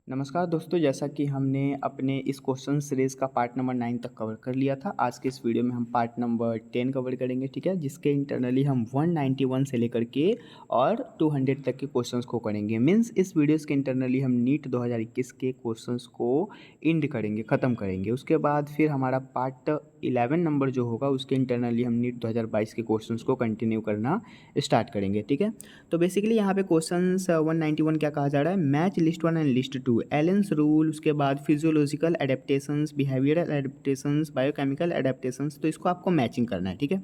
नमस्कार दोस्तों, जैसा कि हमने अपने इस क्वेश्चन सीरीज़ का पार्ट नंबर 9 तक कवर कर लिया था। आज के इस वीडियो में हम पार्ट नंबर 10 कवर करेंगे, ठीक है? जिसके इंटरनली हम 191 से लेकर के और 200 तक के क्वेश्चंस को करेंगे। मीन्स इस वीडियोस के इंटरनली हम नीट 2021 के क्वेश्चंस को एंड करेंगे, ख़त्म करेंगे। उसके बाद फिर हमारा पार्ट 11 नंबर जो होगा उसके इंटरनली हम नीट 2022 के क्वेश्चंस को कंटिन्यू करना स्टार्ट करेंगे, ठीक है? तो बेसिकली यहाँ पे क्वेश्चंस 191 क्या कहा जा रहा है, match list 1 and list 2, एलेंस rule, उसके बाद physiological adaptations, behavioural adaptations, biochemical adaptations. तो इसको आपको मैचिंग करना है, ठीक है?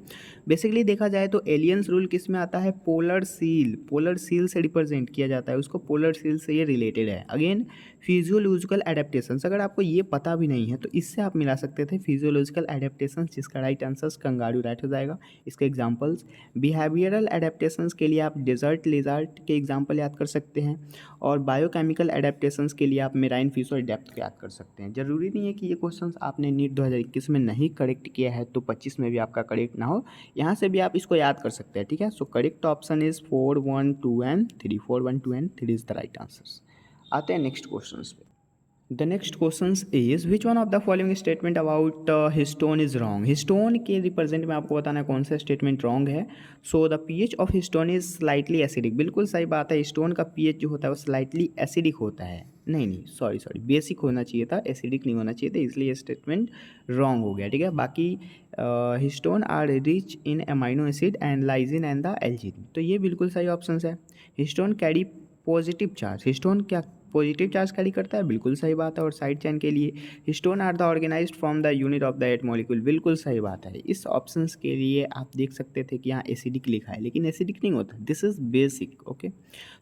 बेसिकली देखा जाए तो एलियंस रूल किस में आता है, पोलर सील से रिप्रेजेंट किया जाता है उसको, पोलर सील से ये रिलेटेड है। अगेन फिजियोलॉजिकल एडेप्टेशंस, अगर आपको ये पता भी नहीं है तो इससे आप मिला सकते थे फिजियोलॉजिकल एडेप्टेशंस, जिसका राइट आंसर कंगारू राइट हो जाएगा। इसके एग्जांपल्स बिहेवियरल एडेप्टेशंस के लिए आप डेजर्ट लेजर्ट के एग्जांपल याद कर सकते हैं, और बायोकेमिकल एडेप्टेशंस के लिए आप मेराइन फिश और डेप्थ याद कर सकते हैं। जरूरी नहीं है कि ये क्वेश्चंस आपने नीट 2021 में नहीं करेक्ट किया है तो 25 में भी आपका करेक्ट ना हो, यहाँ से भी आप इसको याद कर सकते हैं, ठीक है? So correct option is 4, 1, 2 and 3, 4, 1, 2 and 3 is the right answer. आते हैं नेक्स्ट क्वेश्चन पे। The next question is which one of the following statement about histone is wrong. Histone के रिप्रेजेंट में आपको बताना है कौन सा स्टेटमेंट रॉन्ग है। So the pH of histone is slightly acidic, बिल्कुल सही बात है। हिस्टोन का पीएच जो होता है वो स्लाइटली एसिडिक होता है, नहीं सॉरी बेसिक होना चाहिए था, एसिडिक नहीं होना चाहिए था, इसलिए ये स्टेटमेंट रॉन्ग हो गया, ठीक है? बाकी histone are rich in amino acid and lysine and the एल्जीन, तो ये बिल्कुल सही ऑप्शन है। Histone carry positive charge, histone क्या पॉजिटिव चार्ज कैरी करता है, बिल्कुल सही बात है। और साइड चेन के लिए histone are the organized from the unit of the eight molecule, बिल्कुल सही बात है। इस ऑप्शंस के लिए आप देख सकते थे कि यहाँ एसिडिक लिखा है, लेकिन एसिडिक नहीं होता, this is basic, okay?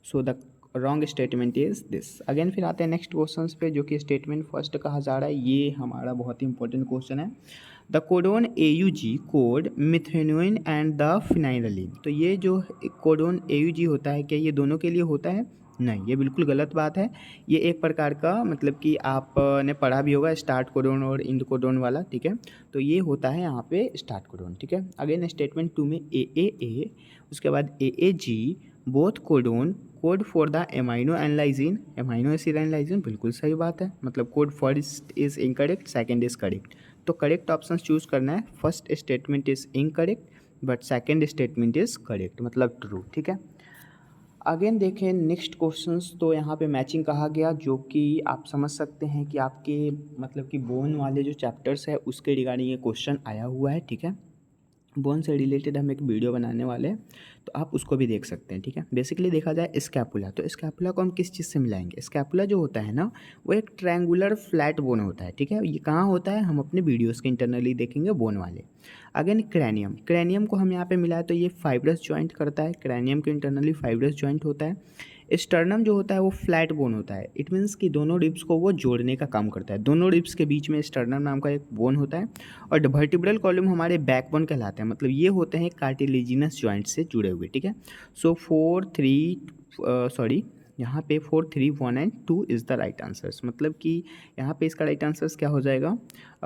So the wrong statement is this. Again फिर आते हैं नेक्स्ट क्वेश्चन पे, जो कि स्टेटमेंट फर्स्ट कहा जा रहा है। ये हमारा बहुत ही इंपॉर्टेंट क्वेश्चन है। The codon AUG code methionine and the phenylene, तो ये जो कोडोन AUG होता है, क्या ये दोनों के लिए होता है? नहीं, ये बिल्कुल गलत बात है। ये एक प्रकार का मतलब कि आपने पढ़ा भी होगा स्टार्ट कोडोन और इंड कोडोन वाला, ठीक है? तो ये होता है यहाँ पे स्टार्ट कोडोन, ठीक है? अगेन स्टेटमेंट 2 में AAA, उसके बाद AAG, both codon code for the amino and lysine, amino acid and lysine, बिल्कुल सही बात है। मतलब code first is incorrect, second is correct, तो करेक्ट ऑप्शन चूज करना है। First statement is incorrect but second statement is correct, मतलब true, ठीक है? अगेन देखें नेक्स्ट क्वेश्चंस, तो यहाँ पे मैचिंग कहा गया, जो कि आप समझ सकते हैं कि आपके मतलब कि बोन वाले जो चैप्टर्स है उसके रिगार्डिंग ये क्वेश्चन आया हुआ है, ठीक है? बोन से रिलेटेड हम एक वीडियो बनाने वाले हैं, तो आप उसको भी देख सकते हैं, ठीक है? बेसिकली देखा जाए स्कैपुला, तो स्कैपुला को हम किस चीज़ से मिलाएंगे? स्कैपुला जो होता है ना, वो एक ट्रायंगुलर फ्लैट बोन होता है, ठीक है? ये कहाँ होता है, हम अपने वीडियोस के इंटरनली देखेंगे बोन वाले। अगेन क्रैनियम, क्रैनियम को हम यहाँ पे मिलाए तो ये फाइब्रस जॉइंट करता है, क्रैनियम के इंटरनली फाइब्रस जॉइंट होता है। स्टर्नम जो होता है वो फ्लैट बोन होता है, इट मीन्स कि दोनों रिब्स को वो जोड़ने का काम करता है, दोनों रिब्स के बीच में स्टर्नम नाम का एक बोन होता है। और वर्टिब्रल कॉलम हमारे बैकबोन कहलाते हैं, मतलब ये होते हैं कार्टिलेजिनस जॉइंट से जुड़े हुए, ठीक है? सो 4, 3 सॉरी यहाँ पे 4, 3, 1 and 2 is the right answers, मतलब कि यहाँ पे इसका राइट आंसर्स क्या हो जाएगा,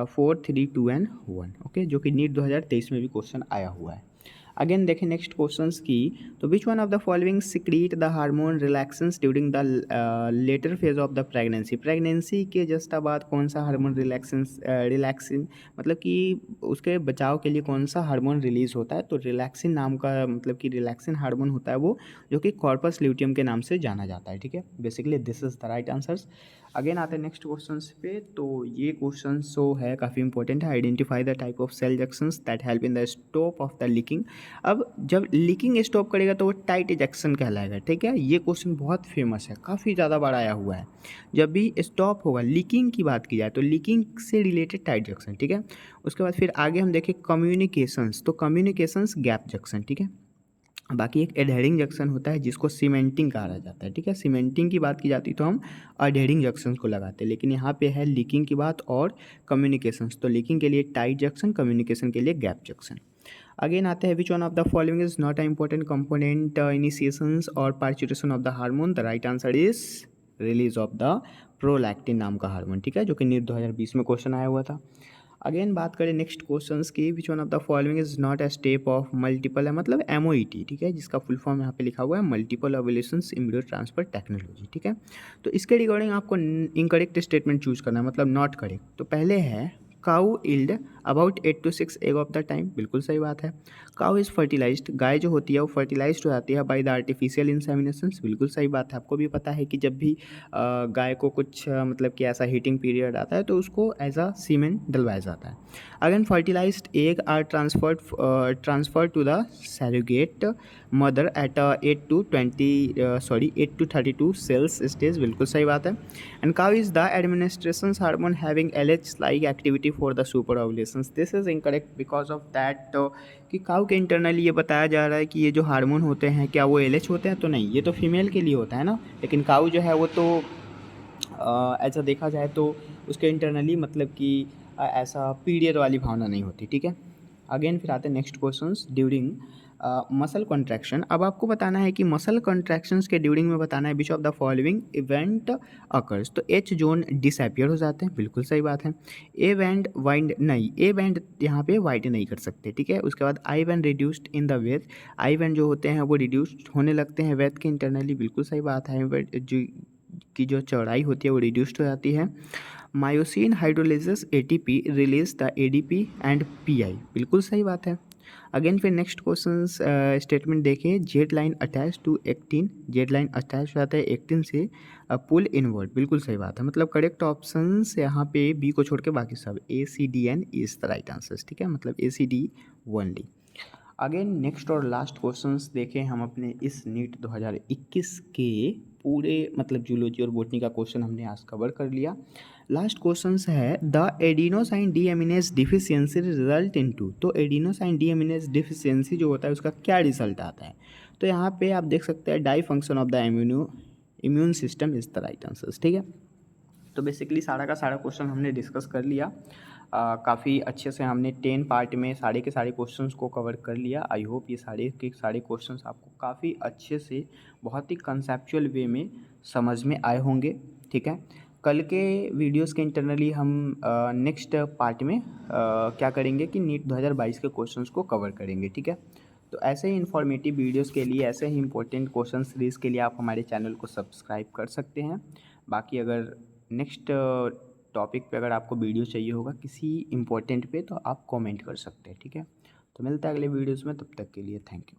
4, 3, 2 एंड 1, ओके? जो कि नीट 2023 में भी क्वेश्चन आया हुआ है। अगेन देखें नेक्स्ट क्वेश्चंस की, तो विच one of the following secrete the hormone relaxants during the later phase of the pregnancy, pregnancy के जस्ट बाद कौन सा हार्मोन रिलैक्सिन मतलब कि उसके बचाव के लिए कौन सा हार्मोन रिलीज होता है? तो रिलैक्सिन नाम का मतलब कि रिलैक्सिन हार्मोन होता है वो, जो कि कॉर्पस ल्यूटियम के नाम से जाना जाता है, ठीक है? Basically this is the right answers. Again आते हैं नेक्स्ट क्वेश्चन पे, तो ये क्वेश्चन सो है काफ़ी इंपॉर्टेंट है। Identify the type of cell junctions that help in the stop of the leaking. अब जब लीकिंग स्टॉप करेगा तो वो टाइट इजेक्शन कहलाएगा, ठीक है? ये क्वेश्चन बहुत फेमस है, काफ़ी ज़्यादा बार आया हुआ है। जब भी स्टॉप होगा, लीकिंग की बात की जाए तो लीकिंग से रिलेटेड टाइट जंक्शन, ठीक है? उसके बाद फिर आगे हम देखें कम्युनिकेशंस, तो कम्युनिकेशंस गैप जंक्शन, ठीक है? बाकी एक एडहेरिंग जंक्शन होता है जिसको सीमेंटिंग कहा जाता है, ठीक है? सीमेंटिंग की बात की जाती तो हम एडहेरिंग जंक्शन को लगाते हैं, लेकिन यहाँ पे है लीकिंग की बात और कम्युनिकेशंस, तो लीकिंग के लिए टाइट जंक्शन, कम्युनिकेशन के लिए गैप जंक्शन। अगेन आता है which one of the following is not a important component initiations और parturition of the hormone, the right answer is release of the prolactin नाम का हार्मोन, ठीक है? जो कि नीट 2020 में क्वेश्चन आया हुआ था। अगेन बात करें नेक्स्ट क्वेश्चंस की, विच one of the following is not a step of multiple है, मतलब MOET, ठीक है, जिसका फुल फॉर्म यहाँ पे लिखा हुआ है multiple evolutions embryo transfer technology, ठीक है। तो इसके रिगार्डिंग आपको इनकरेक्ट स्टेटमेंट चूज करना है, मतलब नॉट करेक्ट। तो पहले है cow yield about 8 to 6 egg of the time, बिल्कुल सही बात है। काउ इज फर्टिलाइज्ड, गाय जो होती है वो फर्टिलाइज्ड हो जाती है बाय द आर्टिफिशियल इंसेमिनेशंस, बिल्कुल सही बात है। आपको भी पता है कि जब भी गाय को कुछ मतलब कि ऐसा हीटिंग पीरियड आता है तो उसको एज अ सीमेंट डलवाया जाता है। Again fertilized egg are transferred to the surrogate mother at 8 to 32 cells stage, बिल्कुल सही बात है। And cow is the administration hormone having LH like activity for the super ovulations, this is incorrect because of that कि cow के internally ये बताया जा रहा है कि ये जो हार्मोन होते हैं क्या वो LH होते हैं, तो नहीं, ये तो फीमेल के लिए होता है ना, लेकिन काउ जो है वो तो ऐसा देखा जाए तो उसके इंटरनली मतलब कि ऐसा पीरियड वाली भावना नहीं होती, ठीक है। अगेन फिर आते हैं next questions, during muscle contraction. अब आपको बताना है कि मसल कॉन्ट्रैक्शंस के ड्यूरिंग में बताना है which of the following event occurs. तो H जोन डिसअपियर हो जाते हैं, बिल्कुल सही बात है। ए बैंड वाइंड नहीं, ए बैंड यहाँ पे वाइड नहीं कर सकते, ठीक है। उसके बाद I band reduced in the width, I band जो होते हैं वो रिड्यूस्ड होने लगते हैं वेथ के इंटरनली, बिल्कुल सही बात है। की जो चौड़ाई होती है वो रिड्यूस्ड हो जाती है। Myosin hydrolysis ATP release the ADP and PI, बिल्कुल सही बात है। अगेन फिर नेक्स्ट क्वेश्चन स्टेटमेंट देखिए, Z line attach to actin, Z line attach हो जाता है एक्टिन से पुल इनवर्ड, बिल्कुल सही बात है। मतलब करेक्ट ऑप्शन यहाँ पे बी को छोड़ के बाकी सब ACDN is the right answer, ठीक है, मतलब ACD ओनली। अगेन नेक्स्ट और लास्ट क्वेश्चंस देखें हम अपने इस नीट 2021 के पूरे मतलब जूलॉजी और बॉटनी का क्वेश्चन हमने आज कवर कर लिया। लास्ट क्वेश्चंस है the adenosine deaminase deficiency result into, तो एडिनोसाइन डीएमिनेज डिफिशियंसी जो होता है उसका क्या रिजल्ट आता है, तो यहाँ पे आप देख सकते हैं die function of the immune system is the right answer, ठीक है। तो बेसिकली सारा का सारा क्वेश्चन हमने डिस्कस कर लिया, काफ़ी अच्छे से हमने 10 पार्ट में सारे के सारे क्वेश्चंस को कवर कर लिया। आई होप ये सारे के सारे क्वेश्चंस आपको काफ़ी अच्छे से बहुत ही कंसेप्चुअल वे में समझ में आए होंगे, ठीक है। कल के वीडियोस के इंटरनली हम नेक्स्ट पार्ट में क्या करेंगे कि नीट 2022 के क्वेश्चंस को कवर करेंगे, ठीक है। तो ऐसे ही इन्फॉर्मेटिव वीडियोस के लिए, ऐसे ही इंपॉर्टेंट क्वेश्चन सीरीज़ के लिए आप हमारे चैनल को सब्सक्राइब कर सकते हैं। बाकी अगर नेक्स्ट टॉपिक पे अगर आपको वीडियो चाहिए होगा किसी इम्पोर्टेंट पे तो आप कमेंट कर सकते हैं, ठीक है। तो मिलता है अगले वीडियोस में, तब तक के लिए थैंक यू।